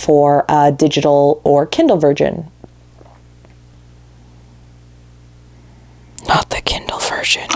for a digital or Kindle version. Not the Kindle version.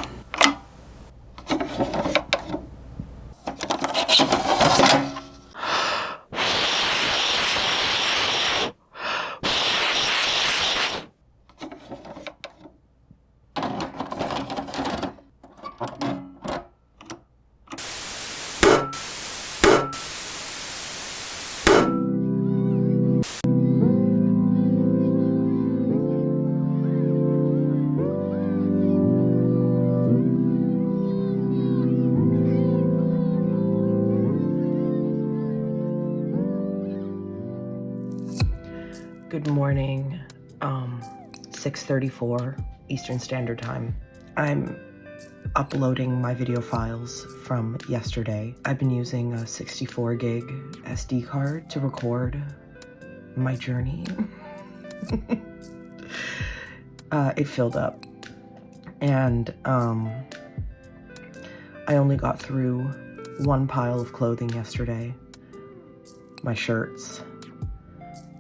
Good morning, 6:34 Eastern Standard Time. I'm uploading my video files from yesterday. I've been using a 64 gig SD card to record my journey. It filled up, and I only got through one pile of clothing yesterday, my shirts.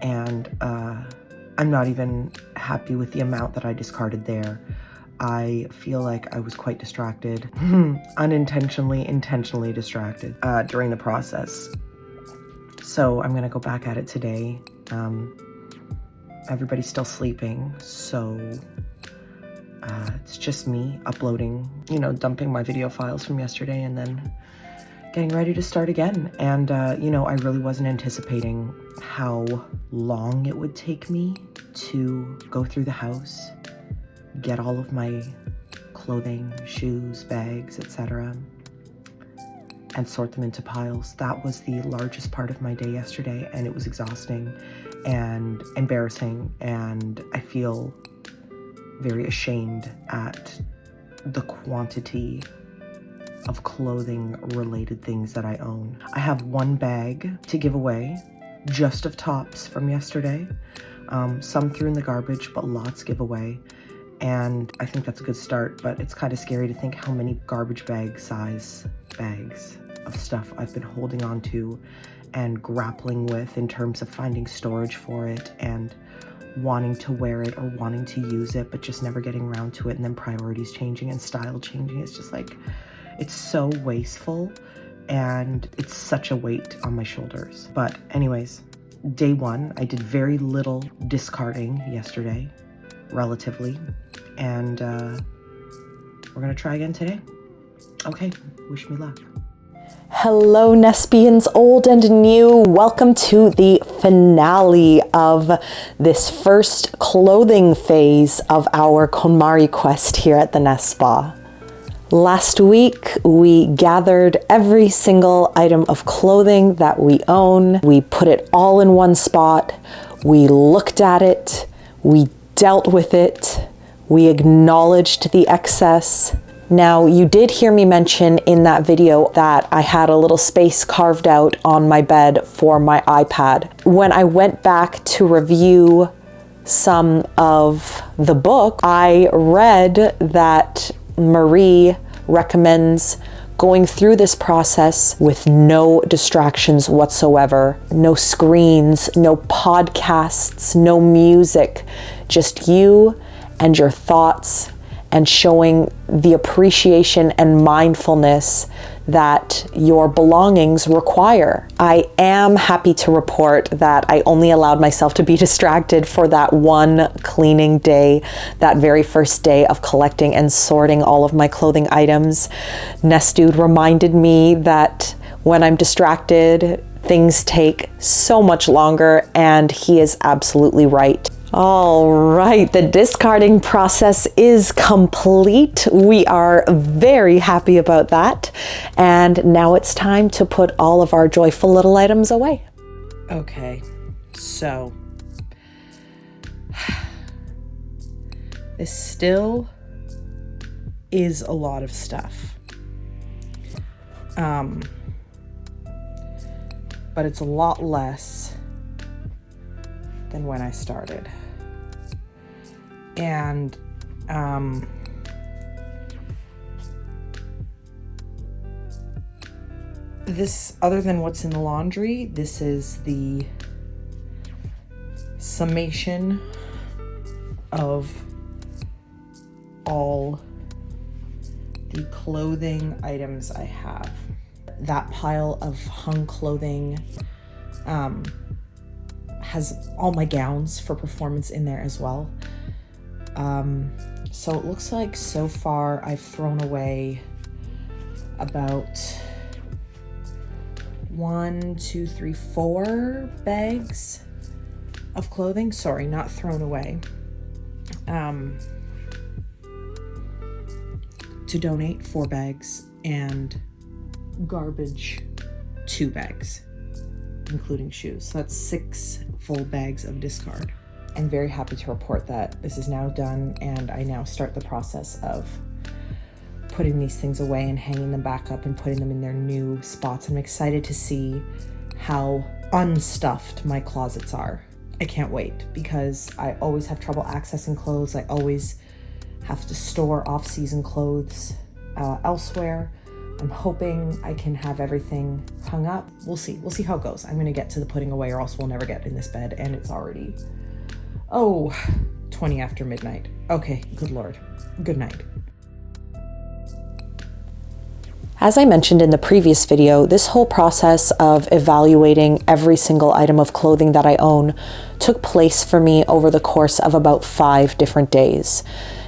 And I'm not even happy with the amount that I discarded there. I feel like I was quite distracted, intentionally distracted during the process. So I'm gonna go back at it today. Everybody's still sleeping, so it's just me uploading, dumping my video files from yesterday and then getting ready to start again. And, I really wasn't anticipating how long it would take me to go through the house, get all of my clothing, shoes, bags, etc., and sort them into piles. That was the largest part of my day yesterday, and it was exhausting and embarrassing, and I feel very ashamed at the quantity of clothing related things that I own. I have one bag to give away, just of tops from yesterday. Some threw in the garbage, but lots give away. And I think that's a good start, but it's kind of scary to think how many garbage bag size bags of stuff I've been holding on to and grappling with in terms of finding storage for it and wanting to wear it or wanting to use it, but just never getting around to it, and then priorities changing and style changing. It's just like, it's so wasteful, and it's such a weight on my shoulders. But anyways, day one, I did very little discarding yesterday, relatively, and we're gonna try again today. Okay, wish me luck. Hello, Nespians, old and new. Welcome to the finale of this first clothing phase of our KonMari quest here at the NESPA. Last week, we gathered every single item of clothing that we own. We put it all in one spot. We looked at it. We dealt with it. We acknowledged the excess. Now, you did hear me mention in that video that I had a little space carved out on my bed for my iPad. When I went back to review some of the book, I read that Marie recommends going through this process with no distractions whatsoever, no screens, no podcasts, no music, just you and your thoughts, and showing the appreciation and mindfulness that your belongings require. I am happy to report that I only allowed myself to be distracted for that one cleaning day, that very first day of collecting and sorting all of my clothing items. NESTube reminded me that when I'm distracted, things take so much longer, and he is absolutely right. All right, the discarding process is complete. We are very happy about that. And now it's time to put all of our joyful little items away. Okay, so this still is a lot of stuff. But it's a lot less than when I started. And this, other than what's in the laundry, this is the summation of all the clothing items I have. That pile of hung clothing has all my gowns for performance in there as well. So it looks like so far I've thrown away about 1, 2, 3, 4 bags of clothing. Sorry, not thrown away. To donate 4 bags and garbage 2 bags, including shoes. So that's 6 full bags of discard. I'm very happy to report that this is now done, and I now start the process of putting these things away and hanging them back up and putting them in their new spots. I'm excited to see how unstuffed my closets are. I can't wait, because I always have trouble accessing clothes. I always have to store off-season clothes elsewhere. I'm hoping I can have everything hung up. We'll see how it goes. I'm gonna get to the putting away, or else we'll never get in this bed, and it's already, 20 after midnight. Okay, good Lord. Good night. As I mentioned in the previous video, this whole process of evaluating every single item of clothing that I own took place for me over the course of about 5 different days.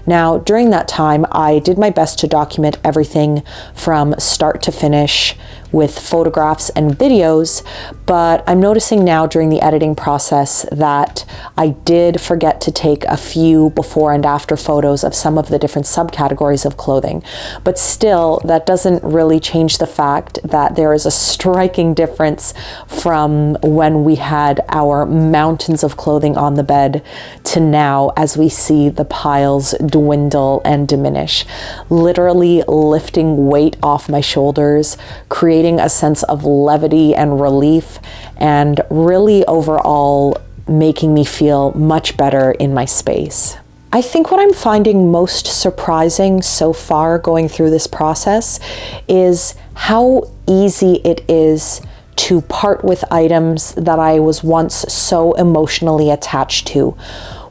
Now, during that time, I did my best to document everything from start to finish with photographs and videos, but I'm noticing now during the editing process that I did forget to take a few before and after photos of some of the different subcategories of clothing. But still, that doesn't really change the fact that there is a striking difference from when we had our mountains of clothing on the bed to now, as we see the piles dwindle and diminish, literally lifting weight off my shoulders, creating a sense of levity and relief, and really overall making me feel much better in my space. I think what I'm finding most surprising so far going through this process is how easy it is to part with items that I was once so emotionally attached to.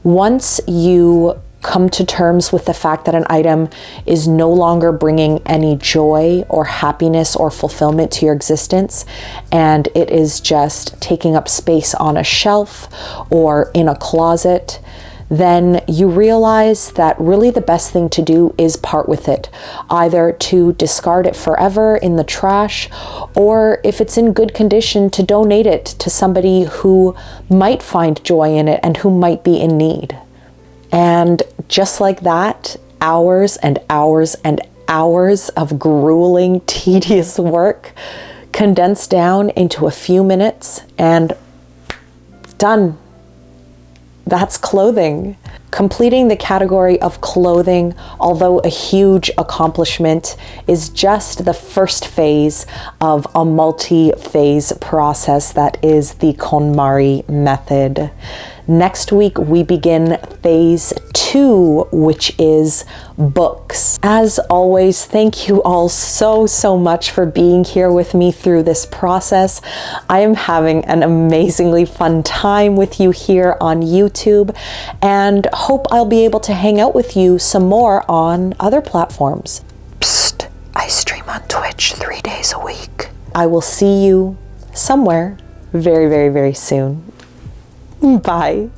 Once you come to terms with the fact that an item is no longer bringing any joy or happiness or fulfillment to your existence, and it is just taking up space on a shelf or in a closet, then you realize that really the best thing to do is part with it, either to discard it forever in the trash, or if it's in good condition, to donate it to somebody who might find joy in it and who might be in need. And just like that, hours and hours and hours of grueling, tedious work condensed down into a few minutes, and done. That's clothing. Completing the category of clothing, although a huge accomplishment, is just the first phase of a multi-phase process that is the KonMari method. Next week, we begin phase 2, which is books. As always, thank you all so much for being here with me through this process. I am having an amazingly fun time with you here on YouTube, and hope I'll be able to hang out with you some more on other platforms. Psst, I stream on Twitch 3 days a week. I will see you somewhere very soon. Bye.